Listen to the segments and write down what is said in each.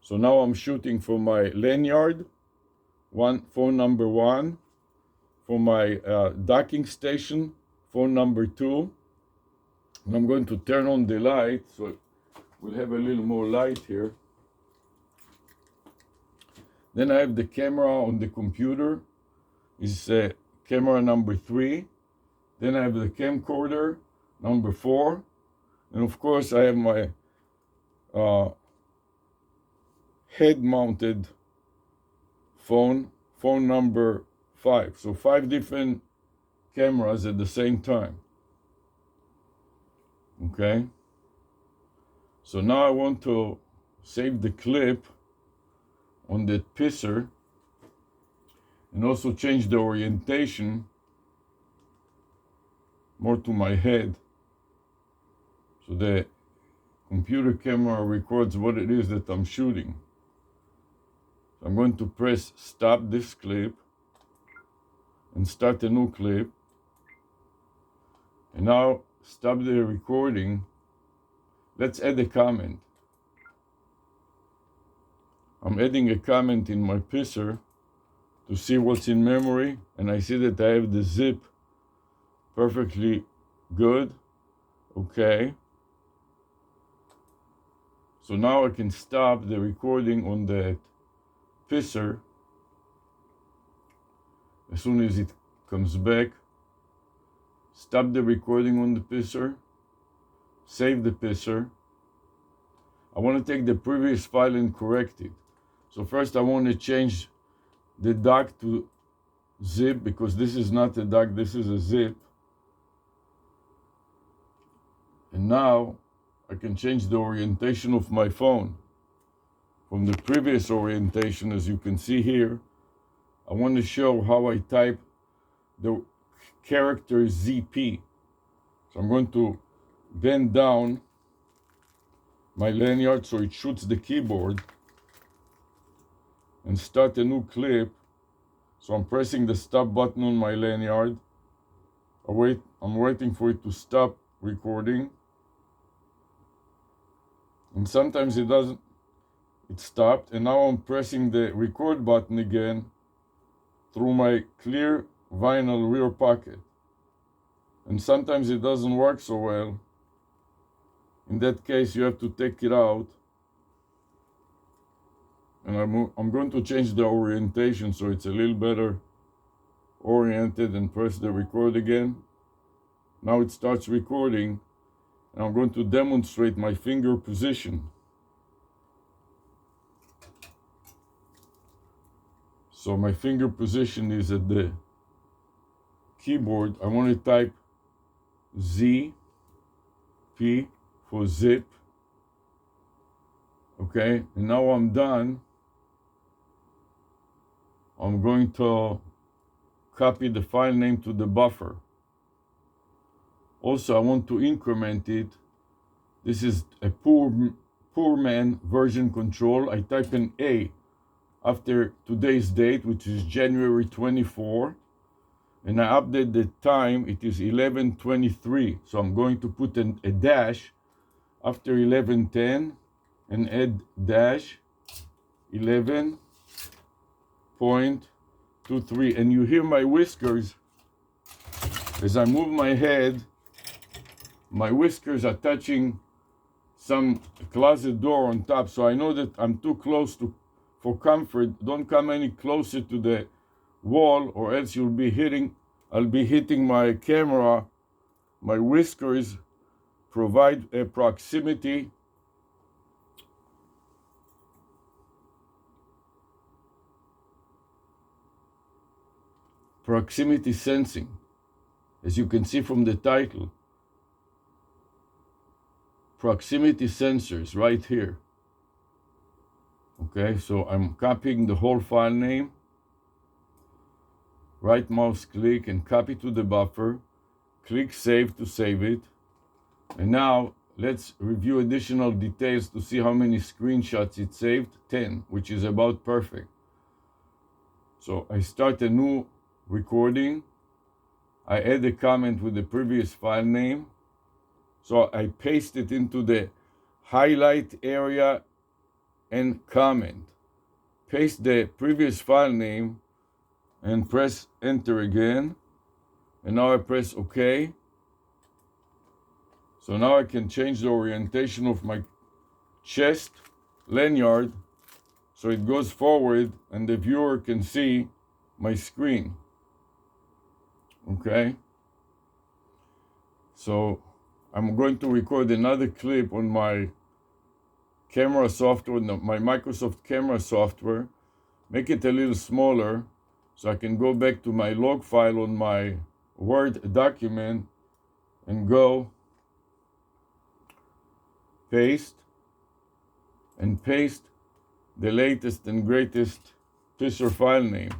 So now I'm shooting for my lanyard, phone number 1, for my docking station, phone number 2. And I'm going to turn on the light, so we'll have a little more light here. Then I have the camera on the computer, is camera number 3. Then I have the camcorder, number 4. And of course I have my head-mounted phone number 5. So 5 different cameras at the same time. Okay? So now I want to save the clip on that pisser and also change the orientation more to my head. So the computer camera records what it is that I'm shooting. So I'm going to press stop this clip and start a new clip. And now stop the recording. Let's add a comment. I'm adding a comment in my pisser to see what's in memory, and I see that I have the zip perfectly good. Okay. So now I can stop the recording on that pisser as soon as it comes back. Stop the recording on the pisser. Save the pisser. I want to take the previous file and correct it. So first I want to change the dock to zip, because this is not a dock, this is a zip. And now I can change the orientation of my phone. From the previous orientation, as you can see here, I want to show how I type the character ZP. So I'm going to bend down my lanyard so it shoots the keyboard and start a new clip. So I'm pressing the stop button on my lanyard. I'm waiting for it to stop recording. And sometimes it doesn't. It stopped, and now I'm pressing the record button again through my clear vinyl rear pocket. And sometimes it doesn't work so well. In that case, you have to take it out. And I'm going to change the orientation so it's a little better oriented, and press the record again. Now it starts recording, and I'm going to demonstrate my finger position. So my finger position is at the keyboard. I want to type Z, P for zip. Okay, and now I'm done. I'm going to copy the file name to the buffer. Also, I want to increment it. This is a poor man version control. I type an A after today's date, which is January 24, and I update the time. It is 11:23. So I'm going to put a dash after 11:10 and add dash 11.23. And you hear my whiskers as I move my head. My whiskers are touching some closet door on top, so I know that I'm too close for comfort. Don't come any closer to the wall, or else I'll be hitting my camera. My whiskers provide a proximity sensing, as you can see from the title. Proximity sensors right here. Okay, so I'm copying the whole file name. Right mouse click and copy to the buffer. Click save to save it. And now let's review additional details to see how many screenshots it saved. 10, which is about perfect. So I start a new recording. I add a comment with the previous file name. So I paste it into the highlight area and comment. Paste the previous file name and press enter again. And now I press OK. So now I can change the orientation of my chest lanyard so it goes forward and the viewer can see my screen. Okay? So I'm going to record another clip on my camera software, my Microsoft camera software, make it a little smaller so I can go back to my log file on my Word document and go paste and paste the latest and greatest picture file name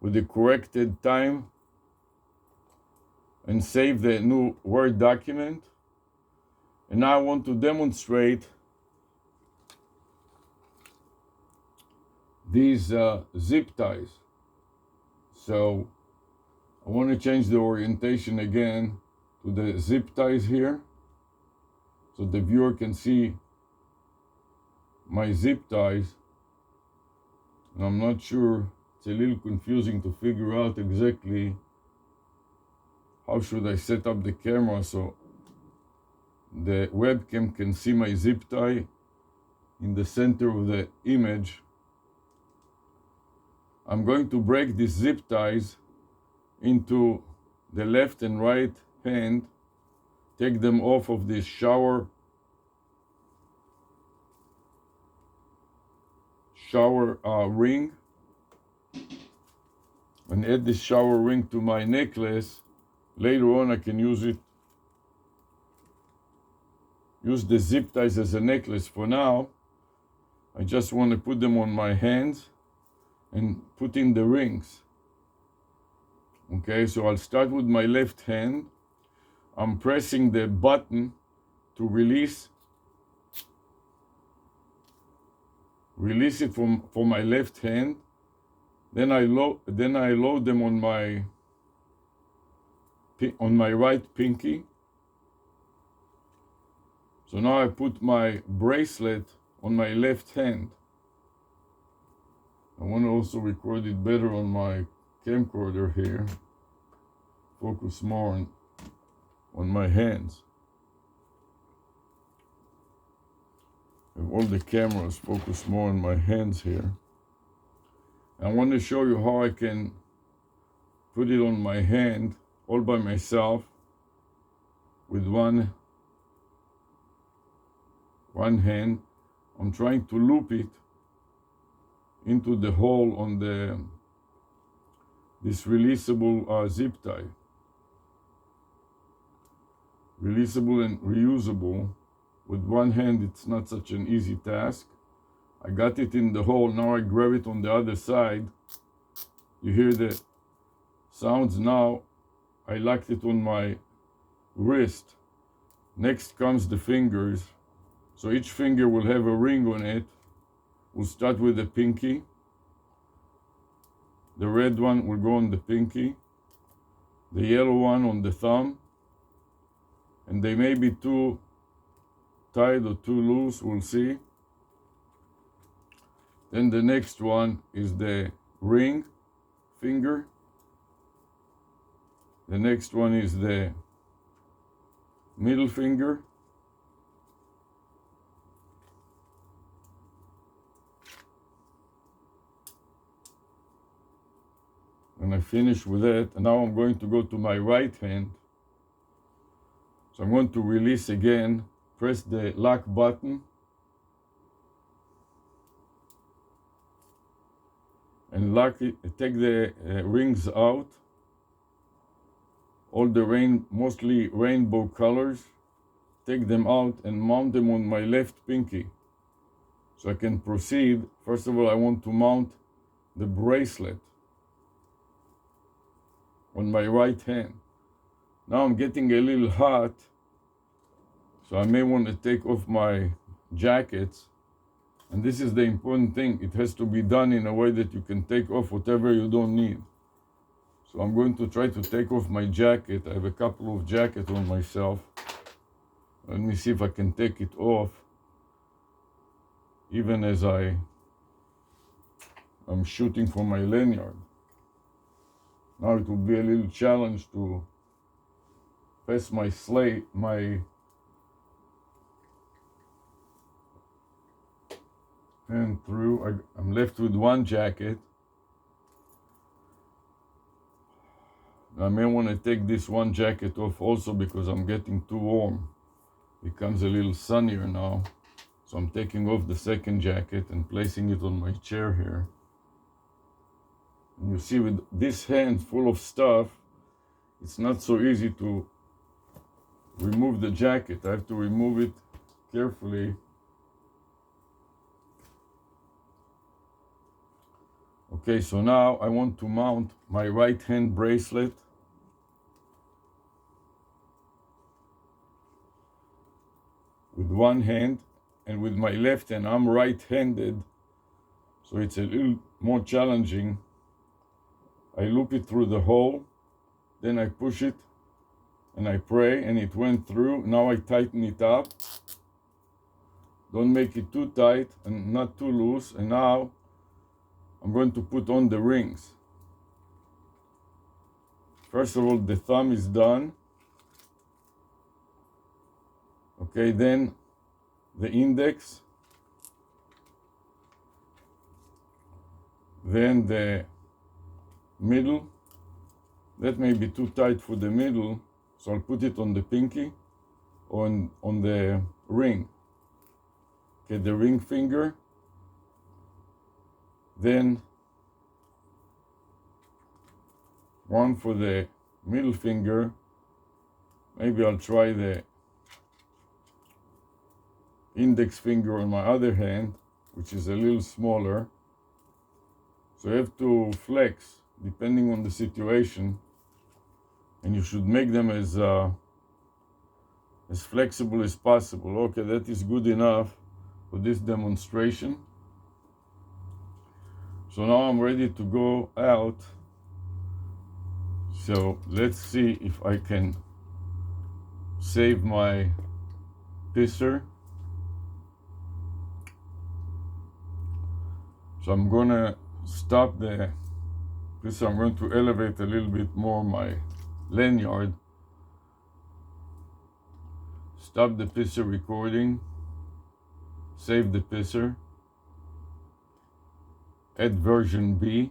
with the corrected time and save the new Word document. And now I want to demonstrate these zip ties. So I want to change the orientation again to the zip ties here so the viewer can see my zip ties. And I'm not sure, it's a little confusing to figure out exactly how should I set up the camera so the webcam can see my zip tie in the center of the image. I'm going to break these zip ties into the left and right hand, take them off of this shower ring, and add this shower ring to my necklace. Later on I can use the zip ties as a necklace. For now, I just want to put them on my hands and put in the rings. Okay, so I'll start with my left hand. I'm pressing the button to release it from my left hand. Then I load them on my right pinky. So now I put my bracelet on my left hand. I want to also record it better on my camcorder here. Focus more on my hands. If all the cameras focus more on my hands here. I want to show you how I can put it on my hand all by myself with one hand. I'm trying to loop it into the hole on this releasable zip tie. Releasable and reusable. With one hand, it's not such an easy task. I got it in the hole. Now I grab it on the other side. You hear the sounds now. I locked it on my wrist. Next comes the fingers. So each finger will have a ring on it. We'll start with the pinky. The red one will go on the pinky. The yellow one on the thumb. And they may be too tight or too loose, we'll see. Then the next one is the ring finger. The next one is the middle finger. And I finish with that. And now I'm going to go to my right hand. So I'm going to release again, press the lock button. And lock it, take the rings out. All the mostly rainbow colors. Take them out and mount them on my left pinky. So I can proceed. First of all, I want to mount the bracelet on my right hand. Now I'm getting a little hot, so I may want to take off my jackets. And this is the important thing. It has to be done in a way that you can take off whatever you don't need. So I'm going to try to take off my jacket. I have a couple of jackets on myself. Let me see if I can take it off. even as I'm shooting for my lanyard. Now it will be a little challenge to pass my hand through. I'm left with one jacket. I may want to take this one jacket off also because I'm getting too warm. It becomes a little sunnier now. So I'm taking off the second jacket and placing it on my chair here. And you see, with this hand full of stuff, it's not so easy to remove the jacket. I have to remove it carefully. Okay, so now I want to mount my right hand bracelet. With one hand, and with my left hand, I'm right-handed, so it's a little more challenging. I loop it through the hole, then I push it, and I pray, and it went through. Now I tighten it up. Don't make it too tight and not too loose. And now I'm going to put on the rings. First of all, the thumb is done. Okay, then the index, then the middle. That may be too tight for the middle, so I'll put it on the pinky or on the ring. Okay, the ring finger, then one for the middle finger. Maybe I'll try the index finger on my other hand, which is a little smaller. So you have to flex depending on the situation, and you should make them as flexible as possible. Okay, that is good enough for this demonstration. So now I'm ready to go out. So let's see if I can save my pisser. So I'm gonna stop the pisser. I'm going to elevate a little bit more my lanyard. Stop the pisser recording. Save the pisser. Add version B.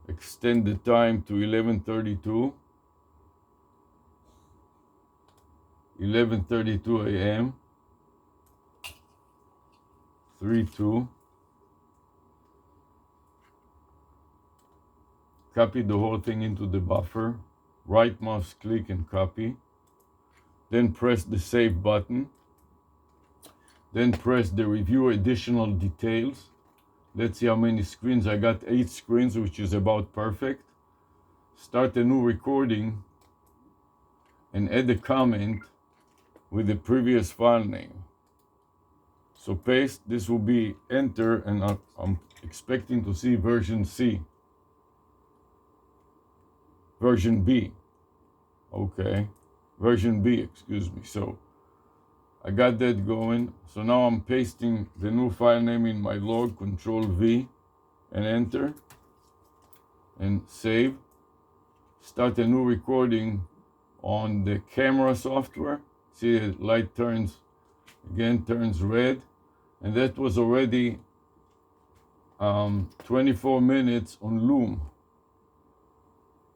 Extend the time to 11:32. 11:32 a.m. 3:2. Copy the whole thing into the buffer. Right mouse click and copy. Then press the save button. Then press the review additional details. Let's see how many screens. I got 8 screens, which is about perfect. Start a new recording and add a comment with the previous file name. So paste, this will be enter, and I'm expecting to see version C. Version B. Okay, version B, excuse me. So I got that going. So now I'm pasting the new file name in my log, Control V, and enter, and save. Start a new recording on the camera software. See, the light turns red, and that was already 24 minutes on Loom.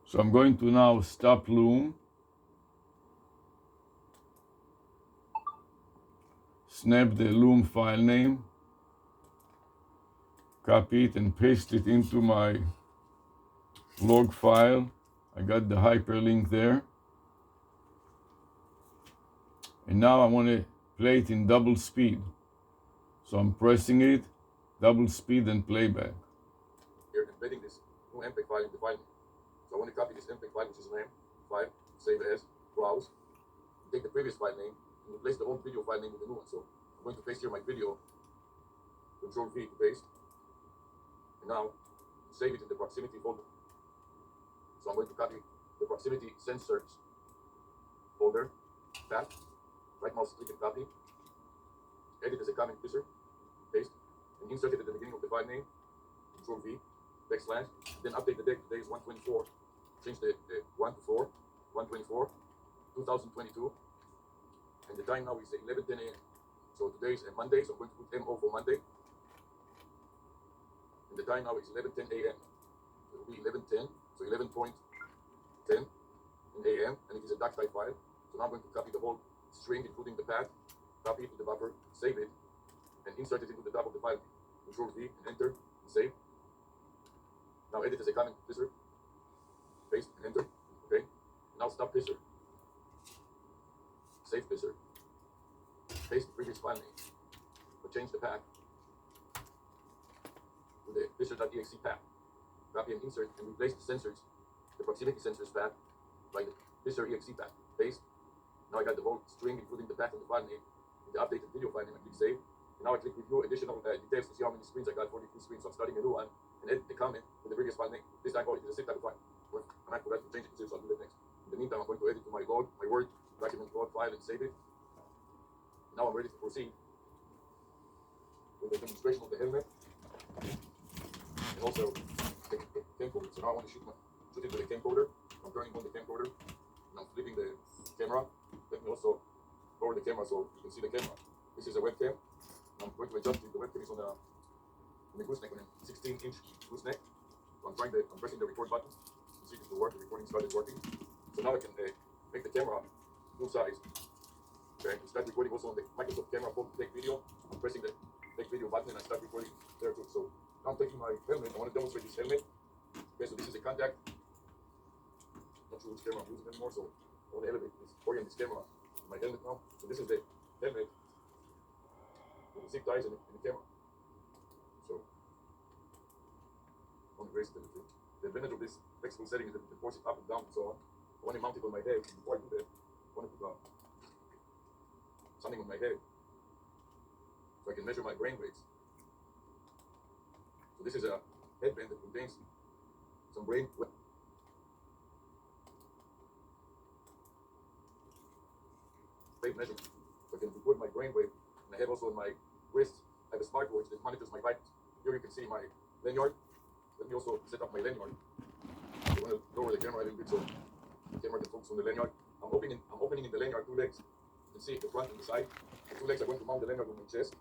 So I'm going to now stop Loom, snap the Loom file name, copy it and paste it into my log file. I got the hyperlink there. And now I want to play it in double speed. So I'm pressing it, double speed and playback. Here, embedding this new MPEG file in the file. So I want to copy this MPEG file, which is RAM file, save as, browse, take the previous file name, and replace the old video file name with the new one. So I'm going to paste here my video, Control V to paste, and now save it in the proximity folder. So I'm going to copy the proximity sensors folder, path, right mouse click and copy, edit as a comment picture, paste, and insert it at the beginning of the file name, Control V, backslash, then update the date. Today is 124. Change the 1 to 4, 124, 2022, and the time now is 11:10 a.m. So today is a Monday, so I'm going to put MO for Monday, and the time now is 11:10 a.m. It will be 11:10, so 11.10 in a.m., and it is a doc.type file. So now I'm going to copy the whole string, including the path, copy it to the buffer, save it, and insert it into the top of the file. Control V and enter and save. Now edit as a comment pisser, paste and enter. Okay. Now stop pisser. Save pisser. Paste the previous file name, but change the path to the pisser.exe path. Copy and insert and replace the sensors, the proximity sensors path, by the pisser.exe path. Paste. Now I got the whole string, including the path of the file name, the updated video file name. I click save. And now I click review additional details to see how many screens I got. 43 screens. So I'm starting a new one and edit the comment with the previous file name. This time, it is the same type of file. I might forget to change it, so I'll do that next. In the meantime, I'm going to edit to my log, my Word document log file, and save it. Now I'm ready to proceed with the demonstration of the helmet and also the camcorder. So now I want to shoot it with a camcorder. I'm turning on the camcorder and I'm flipping the camera. Let me also lower the camera so you can see the camera. This is a webcam. I'm going to adjust it. The webcam is on the gooseneck, on a 16-inch gooseneck. So I'm pressing the record button. You see it will work. The recording started working. So now I can make the camera full size. Okay, and start recording also on the Microsoft Camera phone to take video. I'm pressing the take video button and I start recording there too. So now I'm taking my helmet. I want to demonstrate this helmet. Okay, so this is a contact. Not sure which camera I'm using anymore, so I want to orient this camera to my helmet now. So this is the helmet with the zip ties in the camera. So I want to raise it a little bit. The advantage of this flexible setting is that you can force it up and down and so on. I want to mount it on my head. Before I do that, I want to put something on my head so I can measure my brain waves. So this is a headband that contains some brain wave measurement. So I can record my brain wave, and I have also on my wrist, I have a smartwatch that monitors my vitals. Here you can see my lanyard. Let me also set up my lanyard. I want to lower the camera a little bit so the camera can focus on the lanyard. I'm opening in the lanyard two legs. You can see the front and the side. The two legs are going to mount the lanyard on my chest.